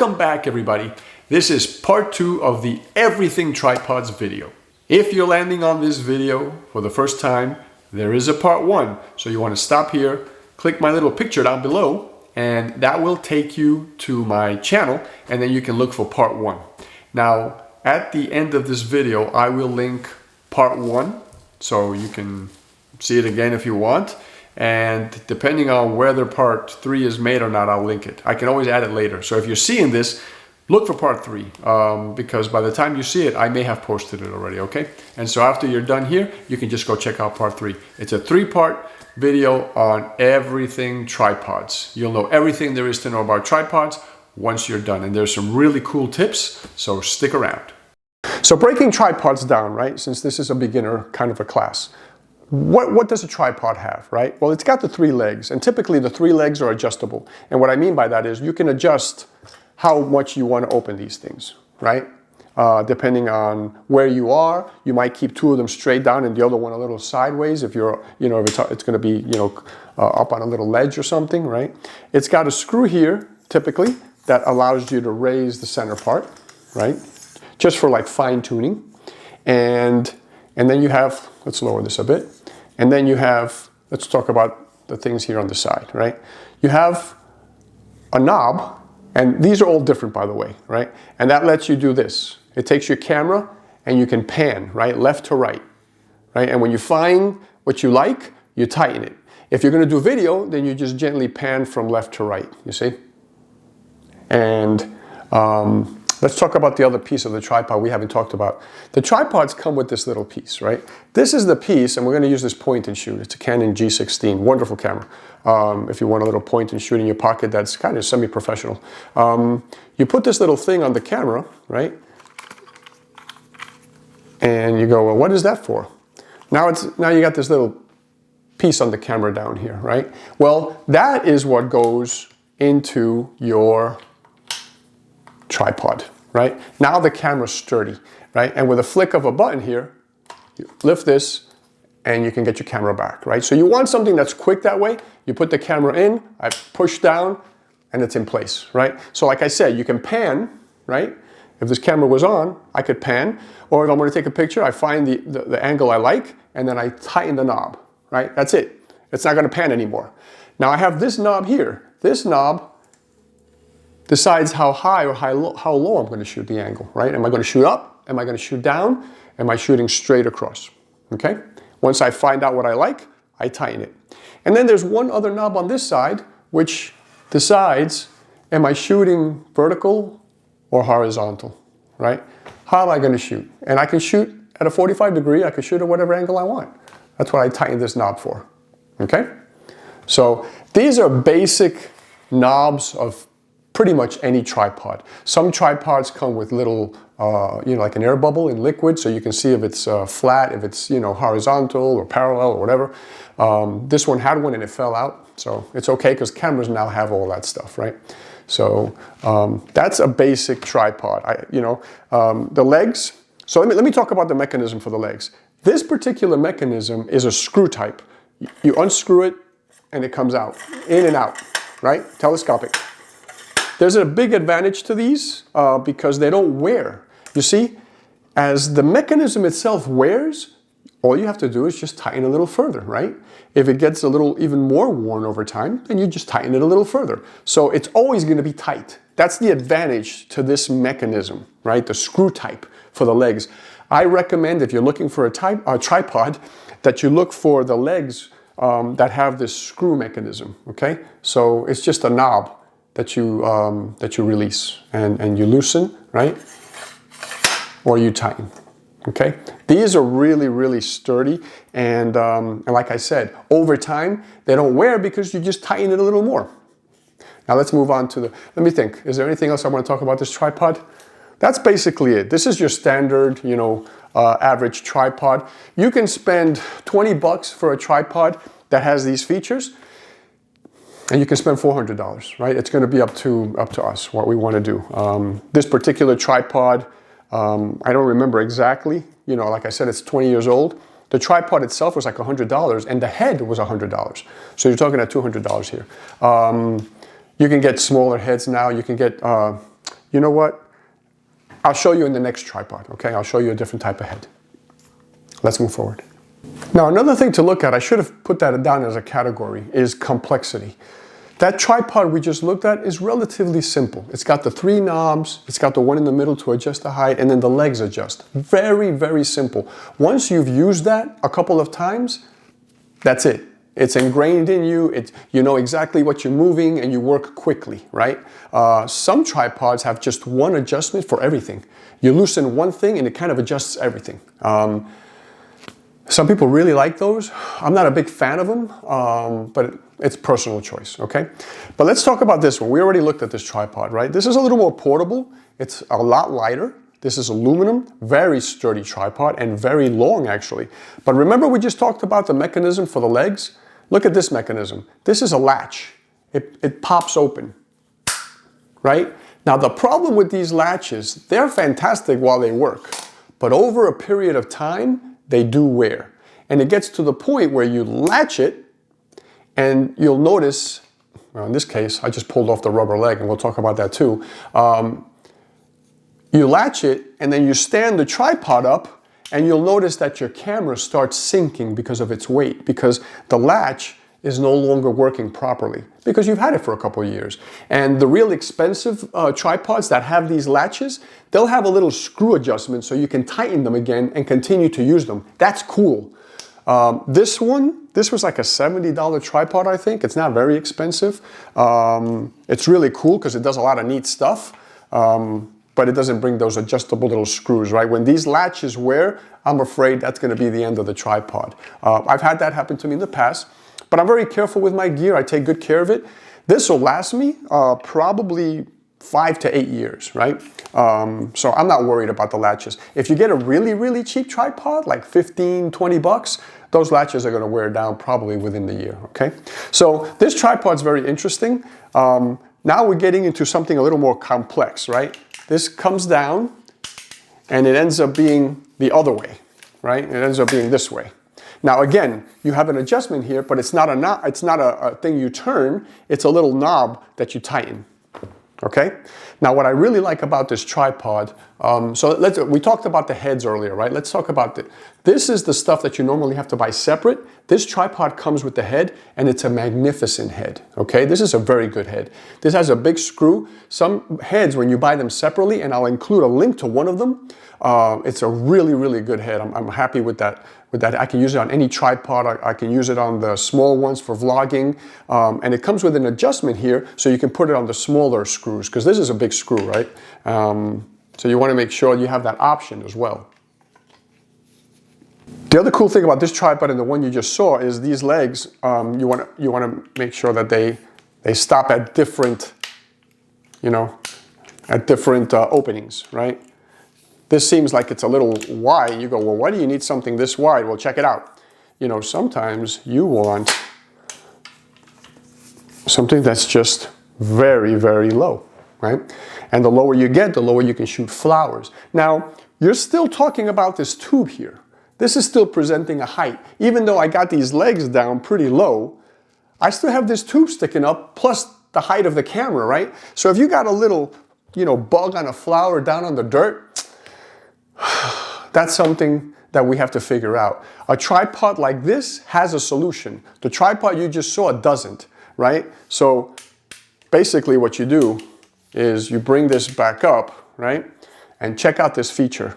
Welcome back, everybody. This is part 2 of the Everything Tripods video. If you're landing on this video for the first time, there is a part 1. So you want to stop here, click my little picture down below, and that will take you to my channel, and then you can look for part 1. Now, at the end of this video, I will link part 1, so you can see it again if you want. And depending on whether part 3 is made or not, I'll link it. I can always add it later. So if you're seeing this, look for part 3, because by the time you see it, I may have posted it already, okay? And so after you're done here, you can just go check out part 3. It's a 3-part video on everything tripods. You'll know everything there is to know about tripods once you're done. And there's some really cool tips, so stick around. So breaking tripods down, right? Since this is a beginner kind of a class. What does a tripod have, right? Well, it's got the 3 legs, and typically the 3 legs are adjustable. And what I mean by that is you can adjust how much you want to open these things, right? Depending on where you are, you might keep 2 of them straight down and the other one a little sideways if you're, if it's going to be, up on a little ledge or something, right? It's got a screw here, typically, that allows you to raise the center part, right? Just for like fine tuning. And then you have, let's lower this a bit. And then you have, let's talk about the things here on the side, right? You have a knob, and these are all different, by the way, right? And that lets you do this. It takes your camera and you can pan, right? Left to right, right? And when you find what you like, you tighten it. If you're gonna do video, then you just gently pan from left to right, you see? And let's talk about the other piece of the tripod we haven't talked about. The tripods come with this little piece, right? This is the piece, and we're going to use this point and shoot. It's a Canon G16, wonderful camera. If you want a little point and shoot in your pocket, that's kind of semi-professional. You put this little thing on the camera, right? And you go, well, what is that for? Now you got this little piece on the camera down here, right? Well, that is what goes into your tripod, right? Now the camera's sturdy, right? And with a flick of a button here, you lift this and you can get your camera back, right? So you want something that's quick that way. You put the camera in, I push down, and it's in place, right? So like I said, you can pan, right? If this camera was on, I could pan, or if I'm gonna take a picture, I find the angle I like, and then I tighten the knob, right? That's it. It's not gonna pan anymore. Now I have this knob here. This knob decides how high or how low I'm going to shoot the angle, right? Am I going to shoot up? Am I going to shoot down? Am I shooting straight across? Okay? Once I find out what I like, I tighten it. And then there's one other knob on this side which decides, am I shooting vertical or horizontal, right? How am I going to shoot? And I can shoot at a 45 degree, I can shoot at whatever angle I want. That's what I tighten this knob for, okay? So these are basic knobs of pretty much any tripod. Some tripods come with little, like an air bubble in liquid, so you can see if it's flat, if it's, horizontal or parallel or whatever. This one had one and it fell out, so it's okay because cameras now have all that stuff, right? So that's a basic tripod. The legs. So let me talk about the mechanism for the legs. This particular mechanism is a screw type. You unscrew it and it comes out, in and out, right? Telescopic. There's a big advantage to these because they don't wear. You see, as the mechanism itself wears, all you have to do is just tighten a little further, right? If it gets a little even more worn over time, then you just tighten it a little further. So it's always going to be tight. That's the advantage to this mechanism, right? The screw type for the legs. I recommend if you're looking for a tripod that you look for the legs that have this screw mechanism, okay? So it's just a knob that you release and you loosen, right? Or you tighten, okay? These are really, really sturdy, and like I said, over time, they don't wear because you just tighten it a little more. Now let's move on to let me think, is there anything else I want to talk about this tripod? That's basically it. This is your standard, average tripod. You can spend 20 bucks for a tripod that has these features, and you can spend $400, right? It's going to be up to us, what we want to do. This particular tripod, I don't remember exactly. Like I said, it's 20 years old. The tripod itself was like $100, and the head was $100. So you're talking at $200 here. You can get smaller heads now. You can get you know what? I'll show you in the next tripod, okay? I'll show you a different type of head. Let's move forward. Now, another thing to look at, I should have put that down as a category, is complexity. That tripod we just looked at is relatively simple. It's got the 3 knobs, it's got the one in the middle to adjust the height, and then the legs adjust. Very, very simple. Once you've used that a couple of times, that's it. It's ingrained in you, you know exactly what you're moving, and you work quickly, right? Some tripods have just one adjustment for everything. You loosen one thing and it kind of adjusts everything. Some people really like those. I'm not a big fan of them, but it's personal choice, okay? But let's talk about this one. We already looked at this tripod, right? This is a little more portable. It's a lot lighter. This is aluminum, very sturdy tripod, and very long actually. But remember we just talked about the mechanism for the legs? Look at this mechanism. This is a latch. It pops open, right? Now the problem with these latches, they're fantastic while they work, but over a period of time, they do wear. And it gets to the point where you latch it and you'll notice, well, in this case, I just pulled off the rubber leg and we'll talk about that too. You latch it and then you stand the tripod up and you'll notice that your camera starts sinking because of its weight, because the latch is no longer working properly because you've had it for a couple of years. And the real expensive tripods that have these latches, they'll have a little screw adjustment so you can tighten them again and continue to use them. That's cool. This was like a $70 tripod, I think. It's not very expensive. It's really cool because it does a lot of neat stuff. But it doesn't bring those adjustable little screws, right? When these latches wear, I'm afraid that's gonna be the end of the tripod. I've had that happen to me in the past, but I'm very careful with my gear. I take good care of it. This will last me probably 5 to 8 years, right? So I'm not worried about the latches. If you get a really, really cheap tripod, like 15, 20 bucks, those latches are gonna wear down probably within the year, okay? So this tripod's very interesting. Now we're getting into something a little more complex, right? This comes down and it ends up being the other way, right? It ends up being this way. Now again, you have an adjustment here, but it's not a thing you turn, it's a little knob that you tighten, okay? Now what I really like about this tripod, we talked about the heads earlier, right? Let's talk about this is the stuff that you normally have to buy separate. This tripod comes with the head and it's a magnificent head, okay? This is a very good head. This has a big screw. Some heads, when you buy them separately, and I'll include a link to one of them, it's a really, really good head. I'm happy with that. I can use it on any tripod. I can use it on the small ones for vlogging. And it comes with an adjustment here so you can put it on the smaller screws because this is a big screw, right? So you want to make sure you have that option as well. The other cool thing about this tripod and the one you just saw is these legs, you want to make sure that they stop at different, openings, right? This seems like it's a little wide. You go, well, why do you need something this wide? Well, check it out. Sometimes you want something that's just very, very low, right? And the lower you get, the lower you can shoot flowers. Now, you're still talking about this tube here. This is still presenting a height. Even though I got these legs down pretty low, I still have this tube sticking up plus the height of the camera, right? So if you got a little, bug on a flower down on the dirt, that's something that we have to figure out. A tripod like this has a solution. The tripod you just saw doesn't, right? So basically what you do is you bring this back up, right? And check out this feature.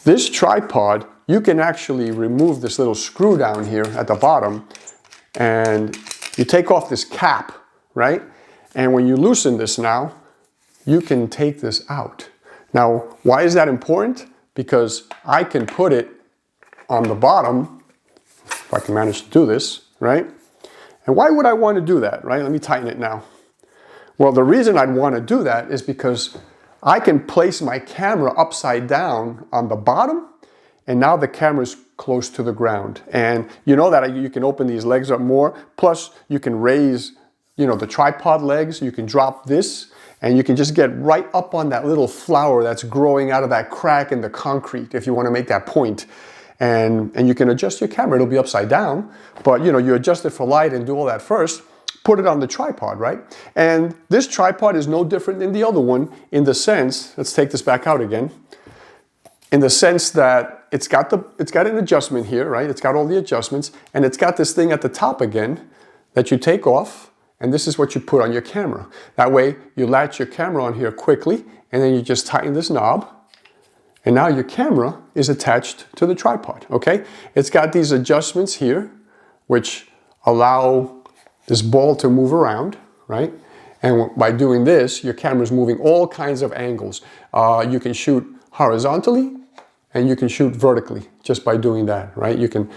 This tripod, you can actually remove this little screw down here at the bottom and you take off this cap, right? And when you loosen this now, you can take this out. Now, why is that important? Because I can put it on the bottom, if I can manage to do this, right? And why would I want to do that, right? Let me tighten it now. Well, the reason I'd want to do that is because I can place my camera upside down on the bottom, and now the camera's close to the ground. And you know that you can open these legs up more, plus you can raise, the tripod legs, you can drop this, and you can just get right up on that little flower that's growing out of that crack in the concrete if you want to make that point. And you can adjust your camera, it'll be upside down, but you adjust it for light and do all that first. put it on the tripod, right? And this tripod is no different than the other one in the sense, let's take this back out again, in the sense that it's got an adjustment here, right? It's got all the adjustments, and it's got this thing at the top again that you take off, and this is what you put on your camera. That way you latch your camera on here quickly, and then you just tighten this knob, and now your camera is attached to the tripod, okay? It's got these adjustments here, which allow this ball to move around, right? And by doing this, your camera's moving all kinds of angles. You can shoot horizontally and you can shoot vertically just by doing that, right? You can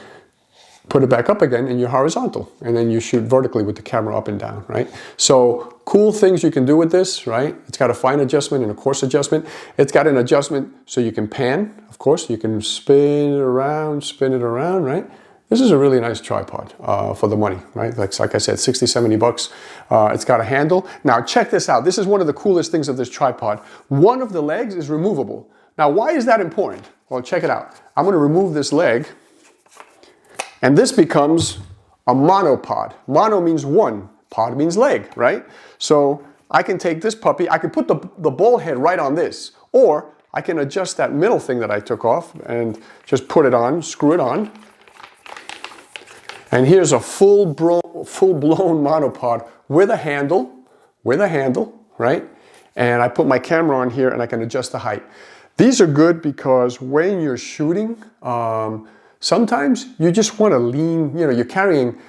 put it back up again and you're horizontal, and then you shoot vertically with the camera up and down, right? So cool things you can do with this, right? It's got a fine adjustment and a coarse adjustment. It's got an adjustment so you can pan, of course. You can spin it around, right? This is a really nice tripod for the money, right? Like I said, 60, 70 bucks. It's got a handle. Now check this out. This is one of the coolest things of this tripod. One of the legs is removable. Now why is that important? Well, check it out. I'm gonna remove this leg, and this becomes a monopod. Mono means one, pod means leg, right? So I can take this puppy, I can put the ball head right on this, or I can adjust that middle thing that I took off and just put it on, screw it on. And here's a full-blown monopod with a handle, right? And I put my camera on here and I can adjust the height. These are good because when you're shooting, sometimes you just want to lean, you're carrying,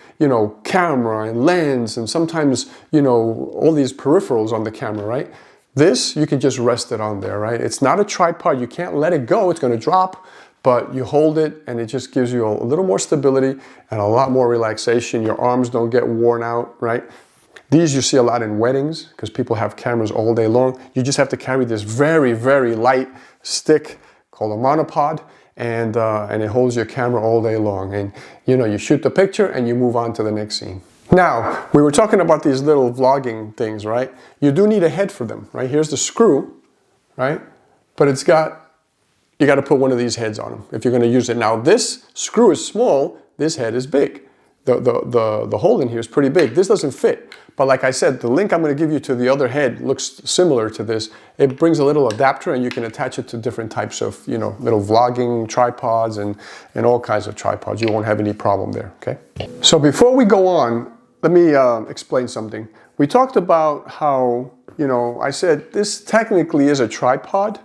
camera and lens and sometimes, all these peripherals on the camera, right? This, you can just rest it on there, right? It's not a tripod. You can't let it go. It's going to drop. But you hold it and it just gives you a little more stability and a lot more relaxation. Your arms don't get worn out, right? These you see a lot in weddings because people have cameras all day long. You just have to carry this very, very light stick called a monopod, and it holds your camera all day long. And you shoot the picture and you move on to the next scene. Now, we were talking about these little vlogging things, right? You do need a head for them, right? Here's the screw, right? But you got to put one of these heads on them if you're going to use it. Now this screw is small, this head is big. The hole in here is pretty big. This doesn't fit. But like I said, the link I'm going to give you to the other head looks similar to this. It brings a little adapter and you can attach it to different types of, little vlogging tripods and all kinds of tripods. You won't have any problem there, okay? So before we go on, let me explain something. We talked about how, I said this technically is a tripod,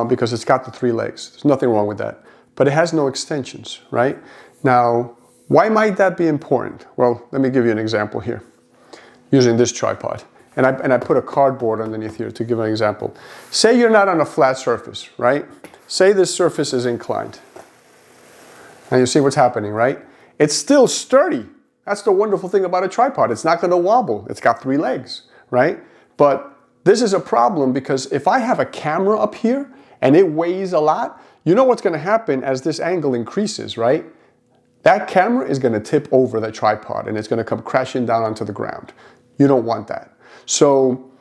because it's got the 3 legs. There's nothing wrong with that. But it has no extensions, right? Now, why might that be important? Well, let me give you an example here, using this tripod. And I put a cardboard underneath here to give an example. Say you're not on a flat surface, right? Say this surface is inclined. And you see what's happening, right? It's still sturdy. That's the wonderful thing about a tripod. It's not going to wobble. It's got 3 legs, right? But this is a problem because if I have a camera up here and it weighs a lot, you know what's going to happen as this angle increases, right? That camera is going to tip over the tripod and it's going to come crashing down onto the ground. You don't want that. So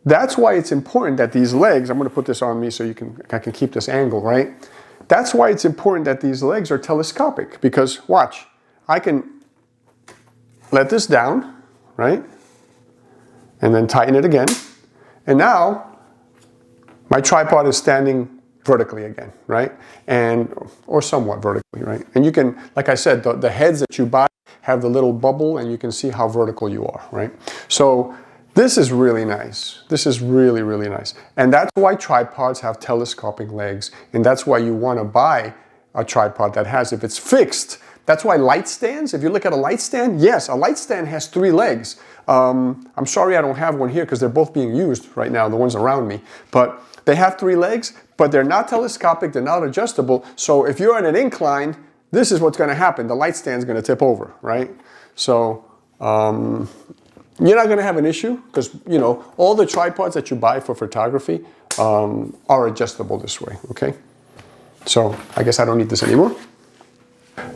that's why it's important that these legs, I'm going to put this on me so I can keep this angle, right? That's why it's important that these legs are telescopic because watch, I can let this down, right? And then tighten it again. And now my tripod is standing vertically again, right? Or somewhat vertically, right? And you can, like I said, the heads that you buy have the little bubble and you can see how vertical you are, right? So this is really nice. This is really, really nice. And that's why tripods have telescopic legs. And that's why you want to buy a tripod that has, if it's fixed, that's why light stands, if you look at a light stand, yes, a light stand has 3 legs. I'm sorry I don't have one here because they're both being used right now, the ones around me. But they have 3 legs, but they're not telescopic, they're not adjustable. So if you're at an incline, this is what's going to happen. The light stand's going to tip over, right? So you're not going to have an issue because, all the tripods that you buy for photography are adjustable this way, okay? So I guess I don't need this anymore.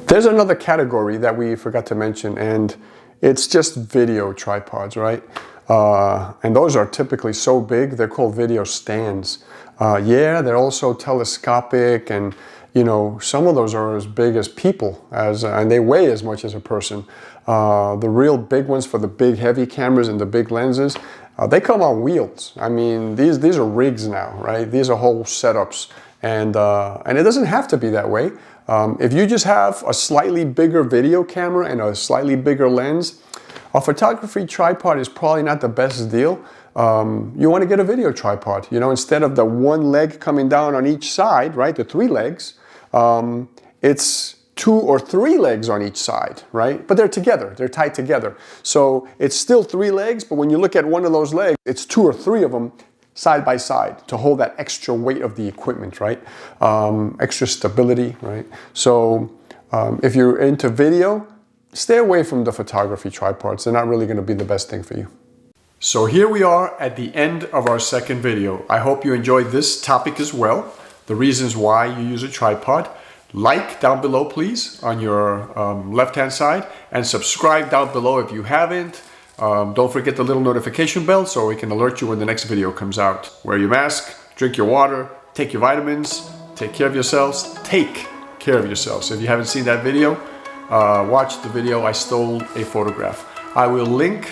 There's another category that we forgot to mention, and it's just video tripods, right? And those are typically so big, they're called video stands. Yeah, they're also telescopic and, you know, some of those are as big as people, and they weigh as much as a person. The real big ones for the big heavy cameras and the big lenses, they come on wheels. I mean, these are rigs now, right? These are whole setups, and it doesn't have to be that way. If you just have a slightly bigger video camera and a slightly bigger lens, a photography tripod is probably not the best deal. You want to get a video tripod. You know, instead of the one leg coming down on each side, right, the 3 legs, it's 2 or 3 legs on each side, right? But they're together, they're tied together. So it's still 3 legs, but when you look at one of those legs, it's 2 or 3 of them side by side to hold that extra weight of the equipment, right? Extra stability, right? So if you're into video, stay away from the photography tripods. They're not really going to be the best thing for you. So here we are at the end of our second video. I hope you enjoyed this topic as well, the reasons why you use a tripod. Like down below, please, on your left-hand side, and subscribe down below if you haven't. Don't forget the little notification bell so it can alert you when the next video comes out. Wear your mask, drink your water, take your vitamins, take care of yourselves, take care of yourselves. If you haven't seen that video, watch the video I stole a photograph. I will link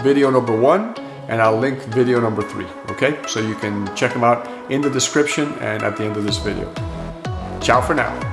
video number 1 and I'll link video number 3, okay? So you can check them out in the description and at the end of this video. Ciao for now.